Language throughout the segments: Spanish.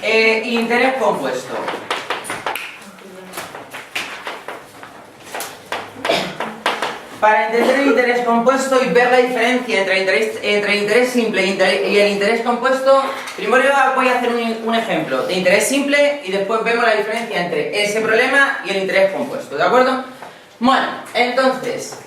Interés compuesto. Para entender el interés compuesto y ver la diferencia entre interés simple y el interés compuesto, primero voy a hacer un ejemplo de interés simple y después vemos la diferencia entre ese problema y el interés compuesto, ¿de acuerdo? Bueno, entonces,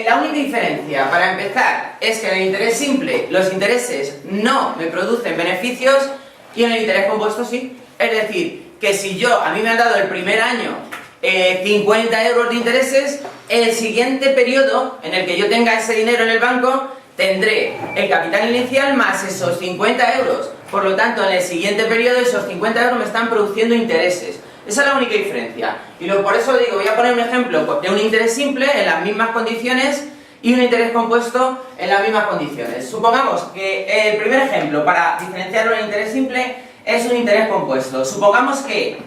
la única diferencia para empezar es que en el interés simple los intereses no me producen beneficios y en el interés compuesto sí. Es decir, que si a mí me han dado el primer año 50 euros de intereses, el siguiente periodo en el que yo tenga ese dinero en el banco tendré el capital inicial más esos 50 euros. Por lo tanto, en el siguiente periodo esos 50 euros me están produciendo intereses. Esa es la única diferencia. Y por eso digo, voy a poner un ejemplo de un interés simple en las mismas condiciones y un interés compuesto en las mismas condiciones. Supongamos que el primer ejemplo para diferenciarlo en interés simple es un interés compuesto. Supongamos que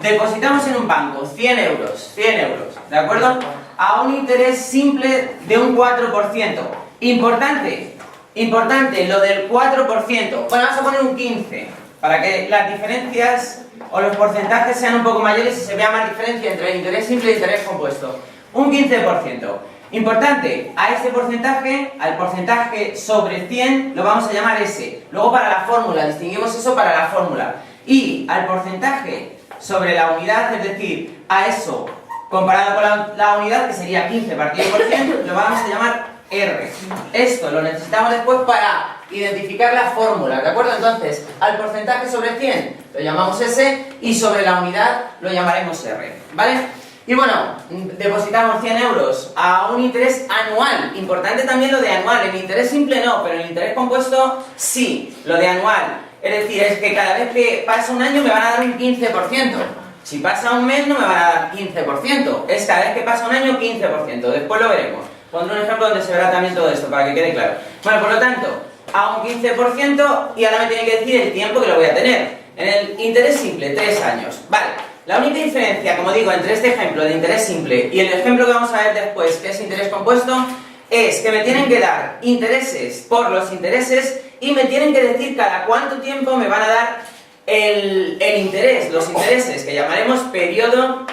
depositamos en un banco 100 euros, ¿de acuerdo? A un interés simple de un 4%. Importante, lo del 4%. Bueno, vamos a poner un 15%, para que las diferencias o los porcentajes sean un poco mayores y se vea más diferencia entre el interés simple y el interés compuesto. Un 15%. Importante, a ese porcentaje, al porcentaje sobre 100, lo vamos a llamar S. Luego para la fórmula, distinguimos eso para la fórmula. Y al porcentaje sobre la unidad, es decir, a eso comparado con la unidad, que sería 15 partido por 100, lo vamos a llamar R. Esto lo necesitamos después para identificar la fórmula, ¿de acuerdo? Entonces, al porcentaje sobre 100 lo llamamos S y sobre la unidad lo llamaremos R, ¿vale? Y bueno, depositamos 100 euros a un interés anual. Importante también lo de anual. En interés simple no, pero en interés compuesto sí, lo de anual. Es decir, es que cada vez que pasa un año me van a dar un 15%. Si pasa un mes no me van a dar 15%. Es cada vez que pasa un año 15%. Después lo veremos. Pondré un ejemplo donde se verá también todo esto para que quede claro. Bueno, por lo tanto, a un 15% y ahora me tiene que decir el tiempo que lo voy a tener. En el interés simple, 3 años. Vale. La única diferencia, como digo, entre este ejemplo de interés simple y el ejemplo que vamos a ver después, que es interés compuesto, es que me tienen que dar intereses por los intereses y me tienen que decir cada cuánto tiempo me van a dar el interés, los intereses, que llamaremos periodo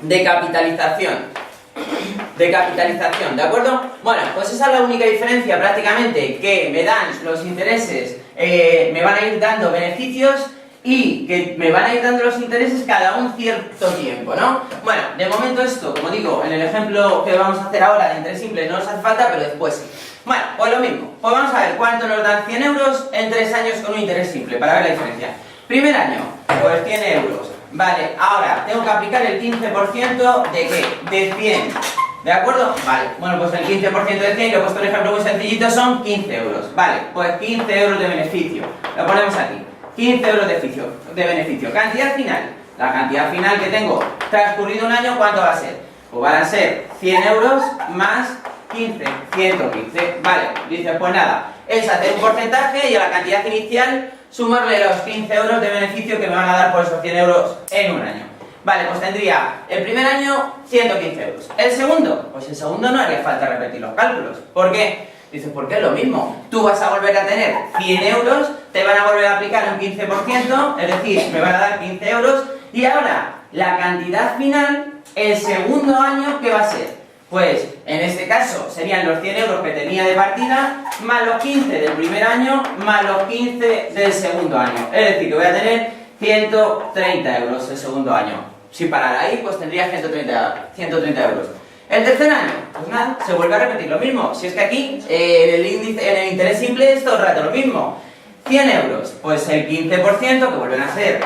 de capitalización. ¿De acuerdo? Bueno, pues esa es la única diferencia prácticamente, que me dan los intereses, me van a ir dando beneficios y que me van a ir dando los intereses cada un cierto tiempo, ¿no? Bueno, de momento esto, como digo, en el ejemplo que vamos a hacer ahora de interés simple no nos hace falta, pero después sí. Bueno, pues lo mismo. Pues vamos a ver cuánto nos dan 100 euros en 3 años con un interés simple, para ver la diferencia. Primer año, pues 100 euros. Vale, ahora tengo que aplicar el 15% ¿de qué? De 100. ¿De acuerdo? Vale, bueno, pues el 15% de 100, que he puesto un ejemplo muy sencillito, son 15 euros. Vale, pues 15 euros de beneficio. Lo ponemos aquí. 15 euros de beneficio. Cantidad final. La cantidad final que tengo transcurrido un año, ¿cuánto va a ser? Pues van a ser 100 euros más 15, 115. Vale, dice, pues nada, es hacer un porcentaje y a la cantidad inicial sumarle los 15 euros de beneficio que me van a dar por esos 100 euros en un año. Vale, pues tendría el primer año 115 euros. El segundo, pues el segundo no haría falta repetir los cálculos. ¿Por qué? Dices, ¿por qué es lo mismo? Tú vas a volver a tener 100 euros, te van a volver a aplicar un 15%, es decir, me van a dar 15 euros, y ahora, la cantidad final, el segundo año, ¿qué va a ser? Pues, en este caso, serían los 100 euros que tenía de partida, más los 15 del primer año, más los 15 del segundo año. Es decir, que voy a tener 130 euros el segundo año. Si parara ahí, pues tendría 130 euros. El tercer año, pues nada, se vuelve a repetir lo mismo. Si es que aquí, en el interés simple es todo el rato lo mismo. 100 euros, pues el 15% que vuelven a ser.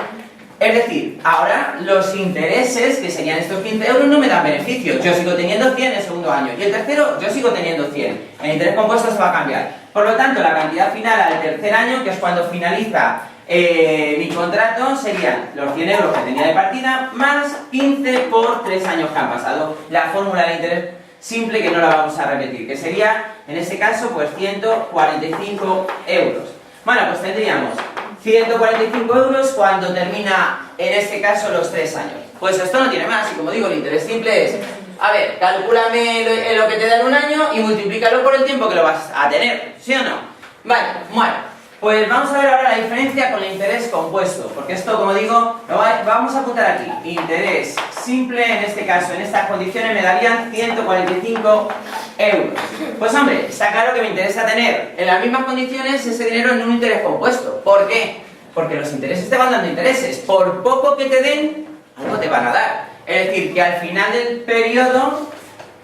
Es decir, ahora los intereses, que serían estos 15 euros, no me dan beneficio. Yo sigo teniendo 100 en el segundo año. Y el tercero, yo sigo teniendo 100. El interés compuesto se va a cambiar. Por lo tanto, la cantidad final al tercer año, que es cuando finaliza mi contrato, serían los 100 euros que tenía de partida más 15 por 3 años que han pasado. La fórmula de interés simple, que no la vamos a repetir, que sería, en este caso, pues 145 euros. Bueno, pues tendríamos 145 euros cuando termina, en este caso, los 3 años. Pues esto no tiene más, y como digo, el interés simple es, a ver, calcúlame lo que te da en un año y multiplícalo por el tiempo que lo vas a tener, ¿sí o no? Vale, bueno. Pues vamos a ver ahora la diferencia con el interés compuesto, porque esto, como digo, vamos a apuntar aquí. Interés simple, en este caso, en estas condiciones me darían 145 euros. Pues hombre, está claro que me interesa tener en las mismas condiciones ese dinero en un interés compuesto. ¿Por qué? Porque los intereses te van dando intereses. Por poco que te den, algo te van a dar. Es decir, que al final del periodo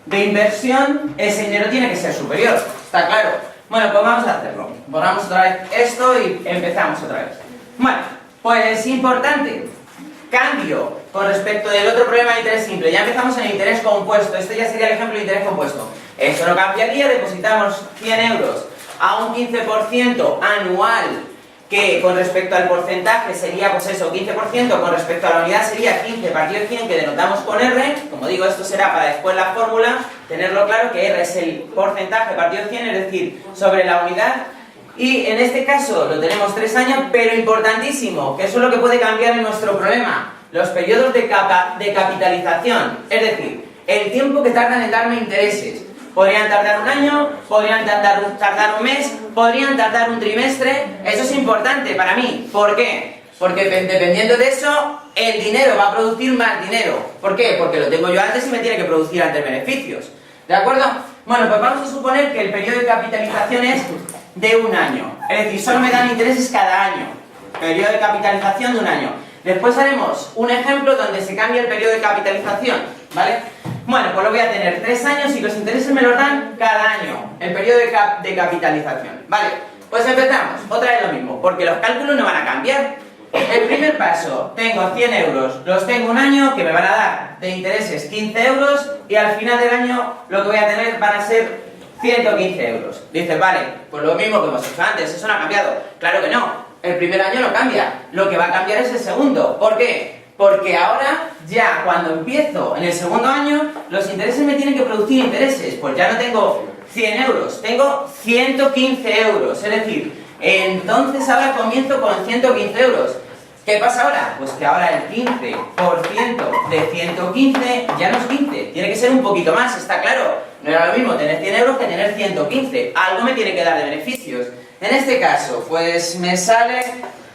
de inversión, ese dinero tiene que ser superior. ¿Está claro? Bueno, pues vamos a hacerlo. Borramos otra vez esto y empezamos otra vez. Bueno, pues importante. Cambio con respecto del otro problema de interés simple. Ya empezamos en el interés compuesto. Este ya sería el ejemplo de interés compuesto. Eso no cambiaría. Depositamos 100 euros a un 15% anual, que con respecto al porcentaje sería, pues eso, 15%, con respecto a la unidad sería 15 partido de 100, que denotamos con R. Como digo, esto será para después la fórmula, tenerlo claro que R es el porcentaje partido de 100, es decir, sobre la unidad. Y en este caso lo tenemos 3 años, pero importantísimo, que eso es lo que puede cambiar en nuestro problema, los periodos de capitalización, es decir, el tiempo que tardan en darme intereses. Podrían tardar un año, podrían tardar un mes, podrían tardar un trimestre. Eso es importante para mí. ¿Por qué? Porque dependiendo de eso, el dinero va a producir más dinero. ¿Por qué? Porque lo tengo yo antes y me tiene que producir antes beneficios. ¿De acuerdo? Bueno, pues vamos a suponer que el periodo de capitalización es de un año. Es decir, solo me dan intereses cada año. Periodo de capitalización de un año. Después haremos un ejemplo donde se cambia el periodo de capitalización, ¿vale? Bueno, pues lo voy a tener 3 años y los intereses me los dan cada año, el periodo de capitalización. Vale, pues empezamos, otra vez lo mismo, porque los cálculos no van a cambiar. El primer paso, tengo 100 euros, los tengo un año, que me van a dar de intereses 15 euros, y al final del año lo que voy a tener van a ser 115 euros. Dices, vale, pues lo mismo que hemos hecho antes, eso no ha cambiado. Claro que no, el primer año no cambia, lo que va a cambiar es el segundo. ¿Por qué? Porque ahora, ya cuando empiezo en el segundo año, los intereses me tienen que producir intereses. Pues ya no tengo 100 euros, tengo 115 euros. Es decir, entonces ahora comienzo con 115 euros. ¿Qué pasa ahora? Pues que ahora el 15% de 115 ya no es 15. Tiene que ser un poquito más, está claro. No era lo mismo tener 100 euros que tener 115. Algo me tiene que dar de beneficios. En este caso, pues me sale,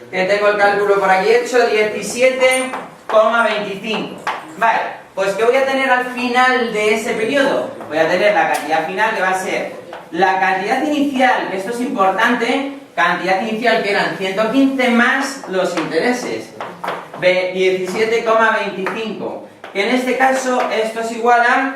que tengo el cálculo por aquí hecho, 17,25. Vale, pues ¿qué voy a tener al final de ese periodo? Voy a tener la cantidad final, que va a ser la cantidad inicial, que esto es importante, cantidad inicial que eran 115 más los intereses, 17,25, que en este caso esto es igual a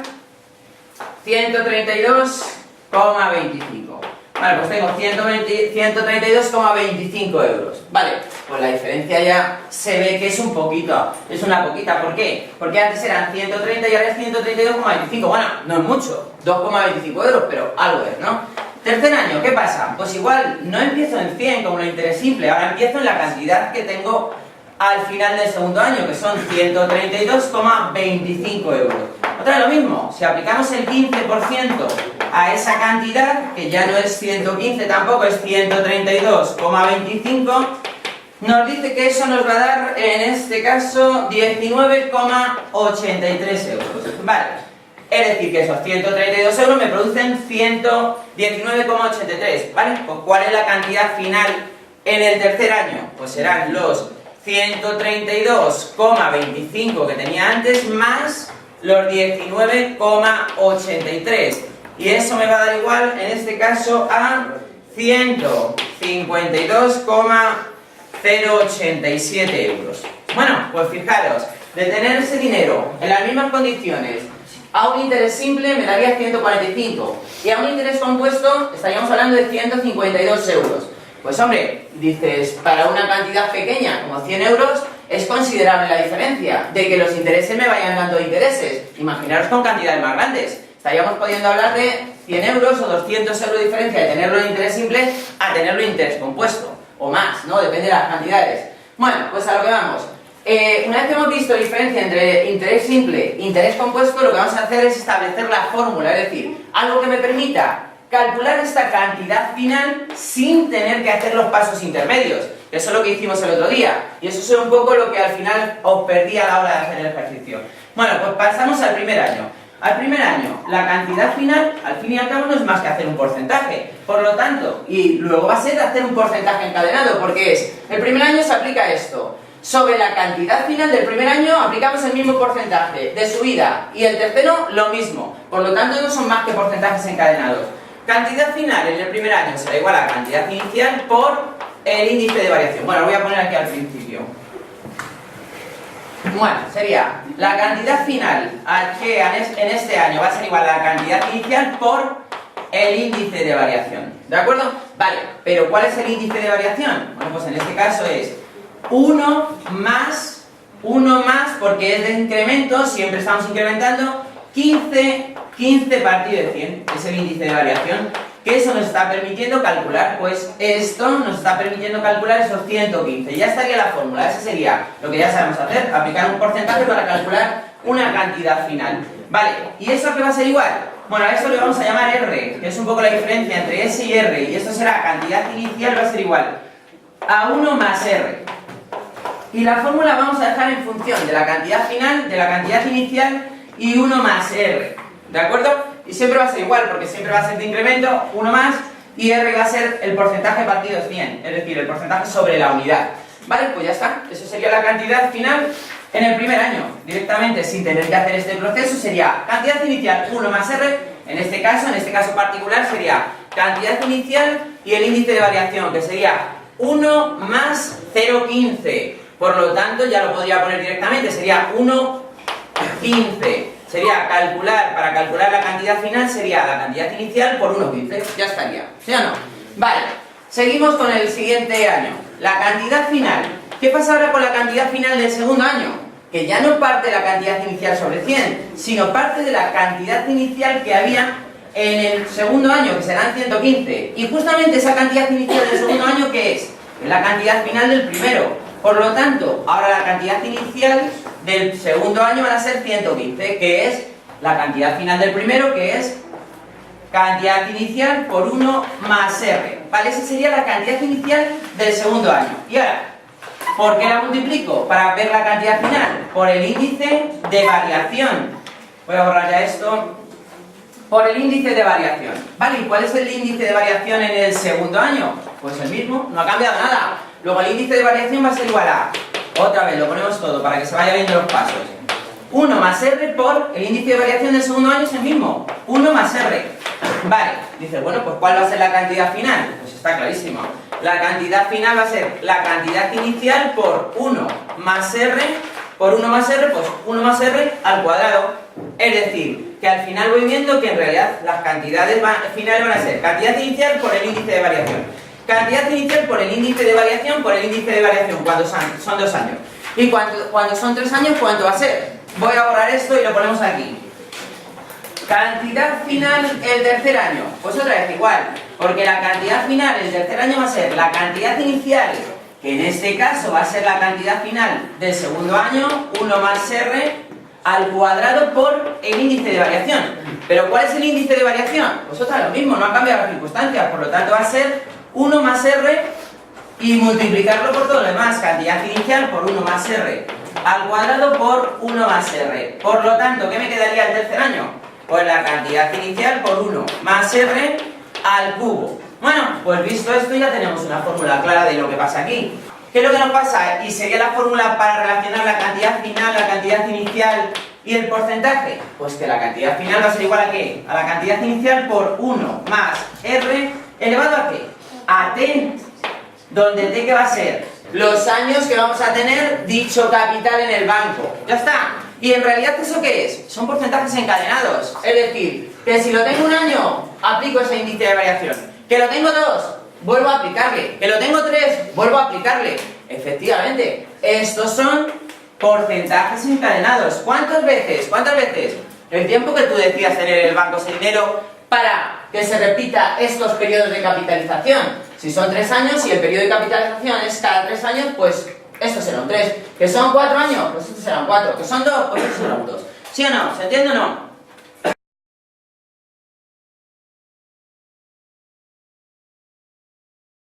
132,25. Vale, pues tengo 132,25 euros. Vale, pues la diferencia ya se ve que es un poquito, es una poquita. ¿Por qué? Porque antes eran 130 y ahora es 132,25. Bueno, no es mucho, 2,25 euros, pero algo es, ¿no? Tercer año, ¿qué pasa? Pues igual no empiezo en 100 como el interés simple, ahora empiezo en la cantidad que tengo al final del segundo año, que son 132,25 euros. Otra vez lo mismo, si aplicamos el 15% a esa cantidad, que ya no es 115 tampoco, es 132,25, nos dice que eso nos va a dar, en este caso, 19,83 euros. Vale, es decir, que esos 132 euros me producen 119,83, ¿vale? Pues ¿cuál es la cantidad final en el tercer año? Pues serán los 132,25 que tenía antes más los 19,83, y eso me va a dar igual en este caso a 152,087 euros. Bueno, pues fijaros, de tener ese dinero en las mismas condiciones a un interés simple me daría 145, y a un interés compuesto estaríamos hablando de 152 euros. Pues hombre, dices, para una cantidad pequeña como 100 euros es considerable la diferencia de que los intereses me vayan dando intereses. Imaginaros con cantidades más grandes. Estaríamos pudiendo hablar de 100 euros o 200 euros de diferencia de tenerlo en interés simple a tenerlo en interés compuesto. O más, ¿no? Depende de las cantidades. Bueno, pues a lo que vamos. Una vez que hemos visto la diferencia entre interés simple e interés compuesto, lo que vamos a hacer es establecer la fórmula, es decir, algo que me permita calcular esta cantidad final sin tener que hacer los pasos intermedios. Eso es lo que hicimos el otro día, y eso es un poco lo que al final os perdí a la hora de hacer el ejercicio. Bueno, pues pasamos al primer año. Al primer año, la cantidad final, al fin y al cabo, no es más que hacer un porcentaje. Por lo tanto, y luego va a ser hacer un porcentaje encadenado, porque es, el primer año se aplica esto. Sobre la cantidad final del primer año aplicamos el mismo porcentaje de subida y el tercero lo mismo. Por lo tanto, no son más que porcentajes encadenados. Cantidad final en el primer año será igual a la cantidad inicial por el índice de variación. Bueno, lo voy a poner aquí al principio. Bueno, sería la cantidad final que en este año va a ser igual a la cantidad inicial por el índice de variación. ¿De acuerdo? Vale, pero ¿cuál es el índice de variación? Bueno, pues en este caso es 1 más, porque es de incremento, siempre estamos incrementando, 15 partido de 100, es el índice de variación. Que eso nos está permitiendo calcular, pues esto nos está permitiendo calcular esos 115. Ya estaría la fórmula, ese sería lo que ya sabemos hacer, aplicar un porcentaje para calcular una cantidad final. Vale, ¿y eso qué va a ser igual? Bueno, a esto le vamos a llamar R, que es un poco la diferencia entre S y R, y esto será cantidad inicial, va a ser igual a 1 más R. Y la fórmula vamos a dejar en función de la cantidad final, de la cantidad inicial y 1 más R. ¿De acuerdo? Y siempre va a ser igual, porque siempre va a ser de incremento, 1 más, y R va a ser el porcentaje partido 100, es decir, el porcentaje sobre la unidad. Vale, pues ya está. Eso sería la cantidad final en el primer año. Directamente, sin tener que hacer este proceso, sería cantidad inicial 1 más R. En este caso particular, sería cantidad inicial y el índice de variación, que sería 1 más 0,15. Por lo tanto, ya lo podría poner directamente, sería 1,15. Sería para calcular la cantidad final, sería la cantidad inicial por 1,15. Ya estaría, ¿sí o no? Vale, seguimos con el siguiente año. La cantidad final. ¿Qué pasa ahora con la cantidad final del segundo año? Que ya no parte de la cantidad inicial sobre 100, sino parte de la cantidad inicial que había en el segundo año, que serán 115. Y justamente esa cantidad inicial del segundo año, ¿qué es? Es la cantidad final del primero. Por lo tanto, ahora la cantidad inicial del segundo año van a ser 115, que es la cantidad final del primero, que es cantidad inicial por 1 más R. ¿Vale? Esa sería la cantidad inicial del segundo año. Y ahora, ¿por qué la multiplico? Para ver la cantidad final. Por el índice de variación. Voy a borrar ya esto. Por el índice de variación. ¿Vale? ¿Y cuál es el índice de variación en el segundo año? Pues el mismo, no ha cambiado nada. Luego el índice de variación va a ser igual a, otra vez, lo ponemos todo para que se vaya viendo los pasos. 1 más R por el índice de variación del segundo año es el mismo. 1 más R. Vale, dice, bueno, pues ¿cuál va a ser la cantidad final? Pues está clarísimo. La cantidad final va a ser la cantidad inicial por 1 más R, por 1 más R, pues 1 más R al cuadrado. Es decir, que al final voy viendo que en realidad las cantidades finales van a ser cantidad inicial por el índice de variación. Cantidad inicial por el índice de variación, cuando son 2 años. Y cuando son 3 años, ¿cuánto va a ser? Voy a borrar esto y lo ponemos aquí. Cantidad final el tercer año. Pues otra vez igual, porque la cantidad final el tercer año va a ser la cantidad inicial, que en este caso va a ser la cantidad final del segundo año, 1 más R, al cuadrado por el índice de variación. ¿Pero cuál es el índice de variación? Pues otra, lo mismo, no ha cambiado las circunstancias, por lo tanto va a ser 1 más R y multiplicarlo por todo lo demás, cantidad inicial por 1 más R al cuadrado por 1 más R. Por lo tanto, ¿qué me quedaría el tercer año? Pues la cantidad inicial por 1 más R al cubo. Bueno, pues visto esto ya tenemos una fórmula clara de lo que pasa aquí. ¿Qué es lo que nos pasa? Y sería la fórmula para relacionar la cantidad final, la cantidad inicial y el porcentaje. Pues que la cantidad final va a ser igual a ¿qué? A la cantidad inicial por 1 más R elevado a ¿qué? A T, donde T que va a ser los años que vamos a tener dicho capital en el banco. Ya está. Y en realidad, ¿eso qué es? Son porcentajes encadenados. Es decir, que si lo tengo un año, aplico ese índice de variación. Que lo tengo 2, vuelvo a aplicarle. Que lo tengo 3, vuelvo a aplicarle. Efectivamente, estos son porcentajes encadenados. ¿Cuántas veces? El tiempo que tú decías tener en el banco ese dinero para que se repita estos periodos de capitalización. Si son 3 años y el periodo de capitalización es cada 3 años, pues estos serán 3. ¿Que son 4 años? Pues estos serán 4. ¿Que son 2? Pues estos serán 2. ¿Sí o no? ¿Se entiende o no?